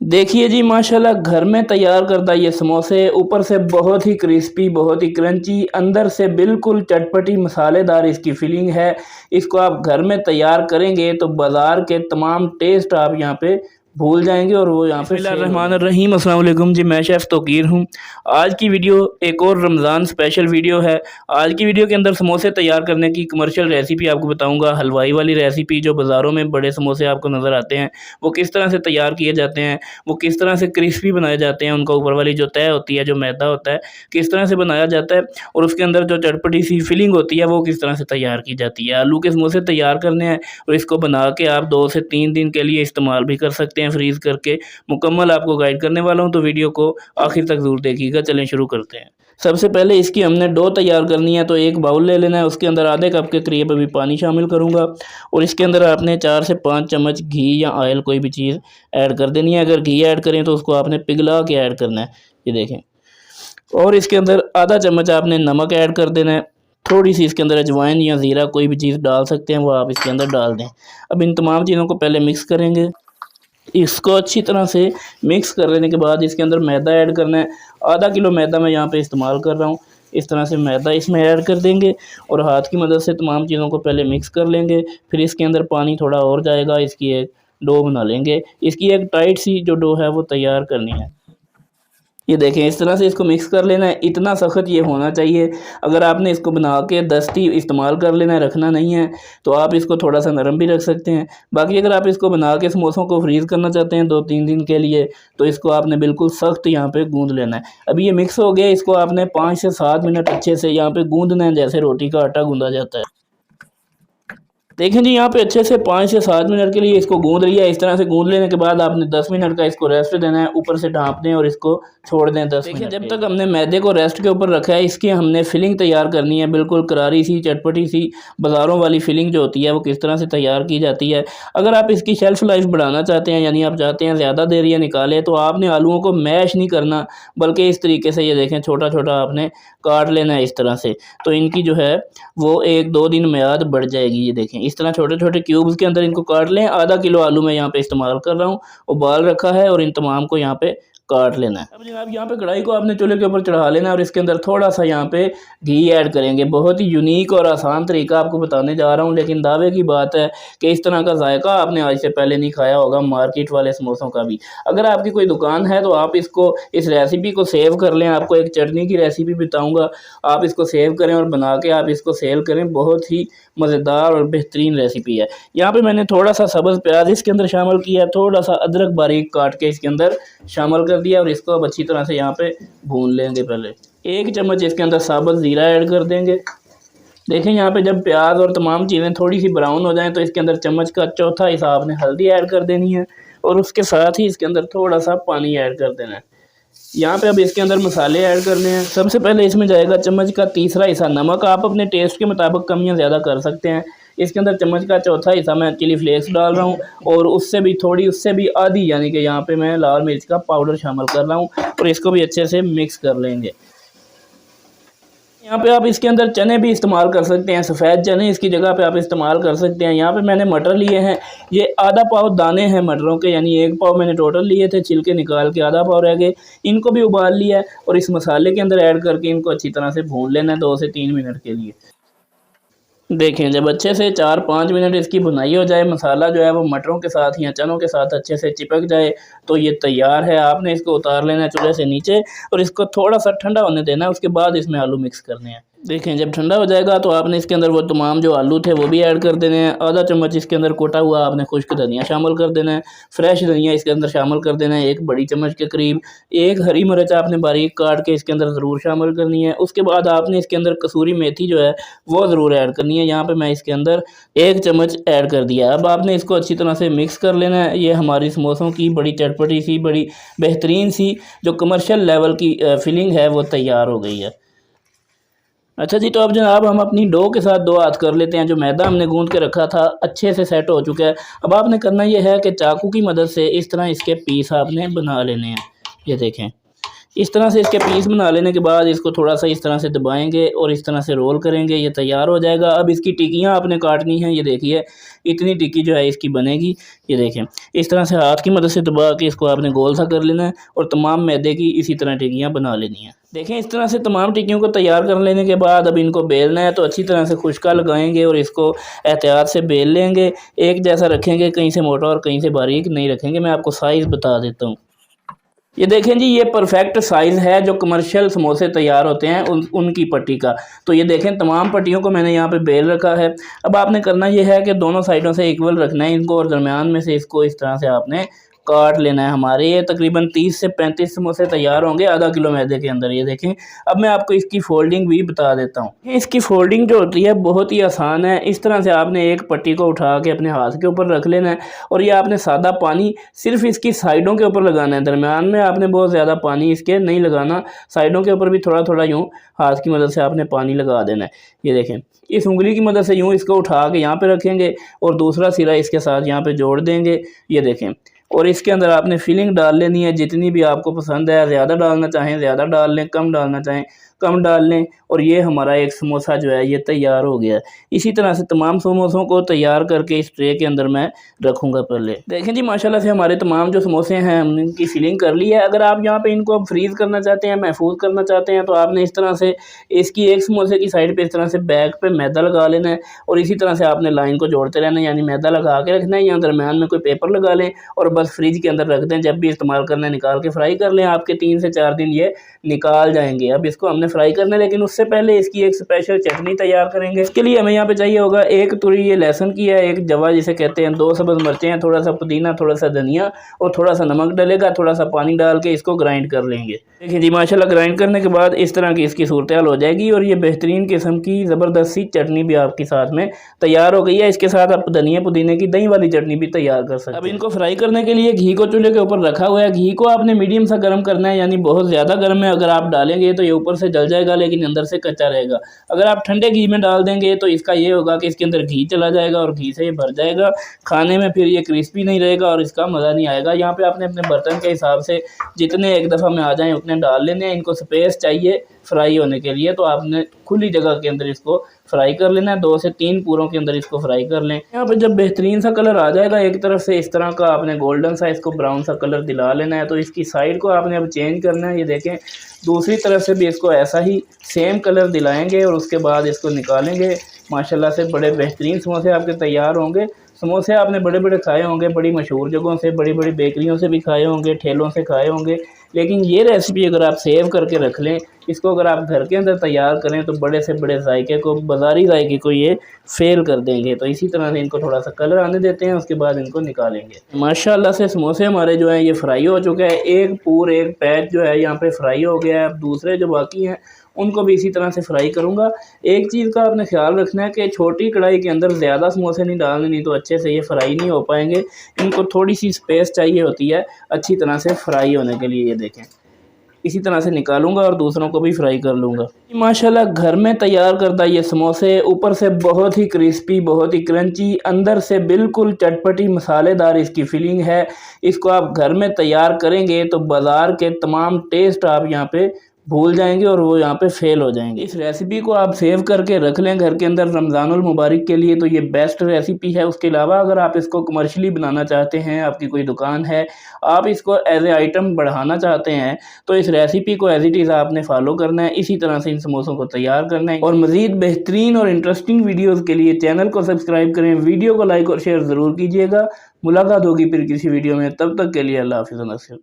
देखिए जी, माशाल्लाह घर में तैयार करदा ये समोसे ऊपर से बहुत ही क्रिस्पी, बहुत ही क्रंची, अंदर से बिल्कुल चटपटी मसालेदार इसकी फिलिंग है। इसको आप घर में तैयार करेंगे तो बाज़ार के तमाम टेस्ट आप यहाँ पे भूल जाएँगे और वो यहाँ पे बिस्मिल्लाहिर्रहमानिर्रहीम, अस्सलाम वालेकुम जी, मैं शेफ़ तौकीर हूँ। आज की वीडियो एक और रमज़ान स्पेशल वीडियो है। आज की वीडियो के अंदर समोसे तैयार करने की कमर्शियल रेसिपी आपको बताऊँगा, हलवाई वाली रेसिपी। जो बाज़ारों में बड़े समोसे आपको नज़र आते हैं, वो किस तरह से तैयार किए जाते हैं, वो किस तरह से क्रिस्पी बनाए जाते हैं, उनका ऊपर वाली जो तह होती है, जो मैदा होता है, किस तरह से बनाया जाता है और उसके अंदर जो चटपटी सी फिलिंग होती है, वो किस तरह से तैयार की जाती है। आलू के समोसे तैयार करने हैं और इसको बना के आप 2 से 3 दिन के लिए इस्तेमाल भी कर सकते हैं फ्रीज़ करके। मुकम्मल आपको गाइड करने वाला हूँ, तो वीडियो को आखिर तक ज़रूर देखिएगा। चलें शुरू करते हैं। सबसे पहले इसकी हमने डो तैयार करनी है, तो एक बाउल ले लेना है, उसके अंदर आधे कप के करीब अभी पानी शामिल करूँगा और इसके अंदर आपने 4 से 5 चम्मच घी या ऑयल कोई भी चीज़ ऐड कर देनी है। अगर घी ऐड करें तो उसको आपने पिघला के ऐड करना है, ये देखें। और इसके अंदर आधा चम्मच आपने नमक ऐड कर देना है। थोड़ी सी इसके अंदर अजवाइन या ज़ीरा कोई भी चीज़ डाल सकते हैं, वो आप इसके अंदर डाल दें। अब इन तमाम चीज़ों को पहले मिक्स करेंगे। इसको अच्छी तरह से मिक्स कर लेने के बाद इसके अंदर मैदा ऐड करना है। आधा किलो मैदा मैं यहाँ पे इस्तेमाल कर रहा हूँ। इस तरह से मैदा इसमें ऐड कर देंगे और हाथ की मदद से तमाम चीज़ों को पहले मिक्स कर लेंगे। फिर इसके अंदर पानी थोड़ा और जाएगा, इसकी एक डो बना लेंगे। इसकी एक टाइट सी जो डो है वो तैयार करनी है। ये देखें, इस तरह से इसको मिक्स कर लेना है। इतना सख्त ये होना चाहिए। अगर आपने इसको बना के दस्ती इस्तेमाल कर लेना है, रखना नहीं है, तो आप इसको थोड़ा सा नरम भी रख सकते हैं। बाकी अगर आप इसको बना के समोसों को फ्रीज़ करना चाहते हैं 2-3 दिन के लिए, तो इसको आपने बिल्कुल सख्त यहाँ पे गूँध लेना है। अभी ये मिक्स हो गया, इसको आपने 5 से 7 मिनट अच्छे से यहाँ पे गूँधना है, जैसे रोटी का आटा गूँधा जाता है। देखें जी, यहाँ पे अच्छे से 5 से 7 मिनट के लिए इसको गूँध लिया। इस तरह से गूँध लेने के बाद आपने 10 मिनट का इसको रेस्ट देना है। ऊपर से ढाँप दें और इसको छोड़ दें 10 मिनट। देखिए, जब तक हमने मैदे को रेस्ट के ऊपर रखा है, इसकी हमने फिलिंग तैयार करनी है, बिल्कुल करारी सी, चटपटी सी। बाज़ारों वाली फिलिंग जो होती है, वो किस तरह से तैयार की जाती है। अगर आप इसकी शेल्फ़ लाइफ़ बढ़ाना चाहते हैं, यानी आप चाहते हैं ज़्यादा देर ये निकाले, तो आपने आलूओं को मैश नहीं करना, बल्कि इस तरीके से, ये देखें, छोटा-छोटा आपने काट लेना है इस तरह से। तो इनकी जो है वो 1-2 दिन मियाद बढ़ जाएगी। ये देखें, इस तरह छोटे-छोटे क्यूब्स के अंदर इनको काट लें। आधा किलो आलू मैं यहाँ पे इस्तेमाल कर रहा हूँ, उबाल रखा है और इन तमाम को यहाँ पे काट लेना है। अब जनाब, यहाँ पे कढ़ाई को आपने चूल्हे के ऊपर चढ़ा लेना है और इसके अंदर थोड़ा-सा यहाँ पे घी ऐड करेंगे। बहुत ही यूनिक और आसान तरीका आपको बताने जा रहा हूँ, लेकिन दावे की बात है कि इस तरह का जायका आपने आज से पहले नहीं खाया होगा मार्केट वाले समोसों का भी। अगर आपकी कोई दुकान है तो आप इसको, इस रेसिपी को सेव कर लें। आपको एक चटनी की रेसिपी बताऊँगा, आप इसको सेव करें और बना के आप इसको सेल करें। बहुत ही मज़ेदार और बेहतरीन रेसिपी है। यहाँ पे मैंने थोड़ा-सा सब्ज़ प्याज इसके अंदर शामिल किया, थोड़ा-सा अदरक बारीक काट के इसके अंदर शामिल कर दिया और इसको अब अच्छी तरह से यहाँ पे भून लेंगे। पहले 1 चम्मच इसके अंदर साबुत ज़ीरा ऐड कर देंगे। देखें, यहाँ पे जब प्याज और तमाम चीज़ें थोड़ी-सी ब्राउन हो जाएँ, तो इसके अंदर चम्मच का चौथा हिस्सा आपने हल्दी ऐड कर देनी है और उसके साथ ही इसके अंदर थोड़ा-सा पानी ऐड कर देना है। यहाँ पे अब इसके अंदर मसाले ऐड करने हैं। सबसे पहले इसमें जाएगा चम्मच का तीसरा हिस्सा नमक। आप अपने टेस्ट के मुताबिक कम या ज़्यादा कर सकते हैं। इसके अंदर चम्मच का चौथा हिस्सा मैं चिली फ्लेक्स डाल रहा हूँ और उससे भी आधी, यानी कि यहाँ पे मैं लाल मिर्च का पाउडर शामिल कर रहा हूँ और इसको भी अच्छे से मिक्स कर लेंगे। यहाँ पे आप इसके अंदर चने भी इस्तेमाल कर सकते हैं, सफ़ेद चने इसकी जगह पे आप इस्तेमाल कर सकते हैं। यहाँ पे मैंने मटर लिए हैं, ये आधा पाव दाने हैं मटरों के, यानी 1 पाव मैंने टोटल लिए थे, छिलके निकाल के आधा पाव रह गए। इनको भी उबाल लिया है और इस मसाले के अंदर ऐड करके इनको अच्छी तरह से भून लेना है 2 से 3 मिनट के लिए। देखें, जब अच्छे से 4-5 मिनट इसकी भुनाई हो जाए, मसाला जो है वो मटरों के साथ या चनों के साथ अच्छे से चिपक जाए, तो ये तैयार है। आपने इसको उतार लेना है चूल्हे से नीचे और इसको थोड़ा-सा ठंडा होने देना है। उसके बाद इसमें आलू मिक्स करने हैं। देखें, जब ठंडा हो जाएगा तो आपने इसके अंदर वो तमाम जो आलू थे वो भी ऐड कर देने हैं। आधा चम्मच इसके अंदर कोटा हुआ आपने खुश्क धनिया शामिल कर देना है। फ्रेश धनिया इसके अंदर शामिल कर देना है, 1 बड़ी चम्मच के करीब। 1 हरी मिर्च आपने बारीक काट के इसके अंदर ज़रूर शामिल करनी है। उसके बाद आपने इसके अंदर कसूरी मेथी जो है वो ज़रूर ऐड करनी है। यहाँ पे मैं इसके अंदर 1 चम्मच ऐड कर दिया। अब आपने इसको अच्छी तरह से मिक्स कर लेना है। ये हमारी समोसों की बड़ी चटपटी सी, बड़ी बेहतरीन सी, जो कमर्शियल लेवल की फिलिंग है, वो तैयार हो गई है। अच्छा जी, तो अब जनाब हम अपनी डो के साथ 2 हाथ कर लेते हैं। जो मैदा हमने गूँध के रखा था अच्छे से सेट हो चुका है। अब आपने करना ये है कि चाकू की मदद से इस तरह इसके पीस आपने बना लेने हैं। ये देखें, इस तरह से इसके पीस बना लेने के बाद इसको थोड़ा सा इस तरह से दबाएंगे और इस तरह से रोल करेंगे, ये तैयार हो जाएगा। अब इसकी टिक्कियाँ आपने काटनी है, ये देखिए इतनी टिक्की जो है इसकी बनेगी। ये देखें इस तरह से हाथ की मदद से दबा के इसको आपने गोल सा कर लेना है और तमाम मैदे की इसी तरह टिक्कियाँ बना लेनी है। देखें इस तरह से तमाम टिक्कियों को तैयार कर लेने के बाद अब इनको बेलना है, तो अच्छी तरह से खुश्का लगाएंगे और इसको एहतियात से बेल लेंगे। एक जैसा रखेंगे, कहीं से मोटा और कहीं से बारीक नहीं रखेंगे। मैं आपको साइज़ बता देता हूँ। ये देखें जी, ये परफेक्ट साइज़ है जो कमर्शियल समोसे तैयार होते हैं उनकी पट्टी का। तो ये देखें तमाम पट्टियों को मैंने यहाँ पे बेल रखा है। अब आपने करना ये है कि दोनों साइडों से इक्वल रखना है इनको और दरमियान में से इसको इस तरह से आपने काट लेना है। हमारे ये तकरीबन 30 से 35 समोसे तैयार होंगे आधा किलो मैदे के अंदर। ये देखें अब मैं आपको इसकी फोल्डिंग भी बता देता हूँ। इसकी फोल्डिंग जो होती है बहुत ही आसान है। इस तरह से आपने एक पट्टी को उठा के अपने हाथ के ऊपर रख लेना है और ये आपने सादा पानी सिर्फ इसकी साइडों के ऊपर लगाना है। दरमियान में आपने बहुत ज़्यादा पानी इसके नहीं लगाना, साइडों के ऊपर भी थोड़ा थोड़ा यूँ हाथ की मदद से आपने पानी लगा देना है। ये देखें इस उंगली की मदद से यूँ इसको उठा के यहाँ पे रखेंगे और दूसरा सिरा इसके साथ यहाँ पे जोड़ देंगे। ये देखें और इसके अंदर आपने फिलिंग डाल लेनी है जितनी भी आपको पसंद है। ज़्यादा डालना चाहें ज़्यादा डाल लें, कम डालना चाहें कम डाल लें और ये हमारा एक समोसा जो है ये तैयार हो गया है। इसी तरह से तमाम समोसों को तैयार करके इस ट्रे के अंदर मैं रखूँगा। पहले देखें जी माशाल्लाह से हमारे तमाम जो समोसे हैं हमने इनकी फिलिंग कर ली है। अगर आप यहाँ पे इनको अब फ्रीज़ करना चाहते हैं, महफूज करना चाहते हैं, तो आपने इस तरह से इसकी एक समोसे की साइड पर इस तरह से बैक पर मैदा लगा लेना है और इसी तरह से आपने लाइन को जोड़ते रहना है, यानी मैदा लगा के रखना है। यहाँ दरमियान में कोई पेपर लगा लें और बस फ्रिज के अंदर रख दें। जब भी इस्तेमाल करना है निकाल के फ्राई कर लें, आपके 3 से 4 दिन ये निकाल जाएंगे। अब इसको हमने फ्राई करना है, लेकिन उससे पहले इसकी एक स्पेशल चटनी तैयार करेंगे। इसके लिए हमें यहाँ पे चाहिए होगा 1 तुरी ये लहसुन की है, 1 जवा जिसे कहते हैं, 2 सब्ज़ मिर्चें हैं, थोड़ा सा पुदीना, थोड़ा सा धनिया और थोड़ा सा नमक डलेगा। थोड़ा सा पानी डाल के इसको ग्राइंड कर लेंगे। देखिए जी माशाल्लाह ग्राइंड करने के बाद इस तरह की इसकी सूरत हाल हो जाएगी और ये बेहतरीन किस्म की ज़बरदस्त सी चटनी भी आपके साथ में तैयार हो गई है। इसके साथ आप धनिया पुदीने की दही वाली चटनी भी तैयार कर सकते हैं। अब इनको फ्राई करने के लिए घी को चूल्हे के ऊपर रखा हुआ है। घी को आपने मीडियम सा गर्म करना है, यानी बहुत ज़्यादा गर्म है। अगर आप डालेंगे तो ये ऊपर से जल जाएगा लेकिन अंदर से कच्चा रहेगा। अगर आप ठंडे घी में डाल देंगे तो इसका ये होगा कि इसके अंदर घी चला जाएगा और घी से ये भर जाएगा, खाने में फिर ये क्रिस्पी नहीं रहेगा और इसका मज़ा नहीं आएगा। यहाँ पे आपने अपने बर्तन के हिसाब से जितने एक दफ़ा में आ जाएँ उतने डाल लेने हैं। इनको स्पेस चाहिए फ्राई होने के लिए, तो आपने खुली जगह के अंदर इसको फ्राई कर लेना है। 2 से 3 पूरों के अंदर इसको फ्राई कर लें। यहाँ पे जब बेहतरीन सा कलर आ जाएगा एक तरफ से इस तरह का आपने गोल्डन सा इसको ब्राउन सा कलर दिला लेना है। तो इसकी साइड को आपने अब चेंज करना है। ये देखें दूसरी तरफ से भी इसको ऐसा ही सेम कलर दिलाएंगे और उसके बाद इसको निकालेंगे। माशाल्लाह से बड़े बेहतरीन समोसे आपके तैयार होंगे। समोसे आपने बड़े बड़े खाए होंगे, बड़ी मशहूर जगहों से, बड़ी बड़ी बेकरियों से भी खाए होंगे, ठेलों से खाए होंगे, लेकिन ये रेसिपी अगर आप सेव करके रख लें, इसको अगर आप घर के अंदर तैयार करें तो बड़े से बड़े जायके को, बाज़ारी जायके को ये फेल कर देंगे। तो इसी तरह से इनको थोड़ा सा कलर आने देते हैं, उसके बाद इनको निकालेंगे। माशाल्लाह से समोसे हमारे जो हैं ये फ्राई हो चुके हैं। एक पैच जो है यहाँ पे फ्राई हो गया है। अब दूसरे जो बाकी हैं उनको भी इसी तरह से फ्राई करूँगा। एक चीज़ का आपने ख्याल रखना है कि छोटी कढ़ाई के अंदर ज़्यादा समोसे नहीं डालने, नहीं तो अच्छे से ये फ्राई नहीं हो पाएंगे। इनको थोड़ी सी स्पेस चाहिए होती है अच्छी तरह से फ्राई होने के लिए। ये देखें इसी तरह से निकालूंगा और दूसरों को भी फ्राई कर लूँगा। माशाल्लाह घर में तैयार करता ये समोसे ऊपर से बहुत ही क्रिस्पी, बहुत ही क्रंची, अंदर से बिल्कुल चटपटी मसालेदार इसकी फीलिंग है। इसको आप घर में तैयार करेंगे तो बाज़ार के तमाम टेस्ट आप यहाँ पे भूल जाएंगे और वो यहाँ पे फेल हो जाएंगे। इस रेसिपी को आप सेव करके रख लें घर के अंदर रमज़ानुल मुबारक के लिए, तो ये बेस्ट रेसिपी है। उसके अलावा अगर आप इसको कमर्शियली बनाना चाहते हैं, आपकी कोई दुकान है, आप इसको एज ए आइटम बढ़ाना चाहते हैं, तो इस रेसिपी को एज इट इज़ आपने फॉलो करना है। इसी तरह से इन समोसों को तैयार करना है। और मज़ीद बेहतरीन और इंटरेस्टिंग वीडियोज़ के लिए चैनल को सब्सक्राइब करें, वीडियो को लाइक और शेयर ज़रूर कीजिएगा। मुलाकात होगी फिर किसी वीडियो में, तब तक के लिए अल्लाह हाफ़िज़।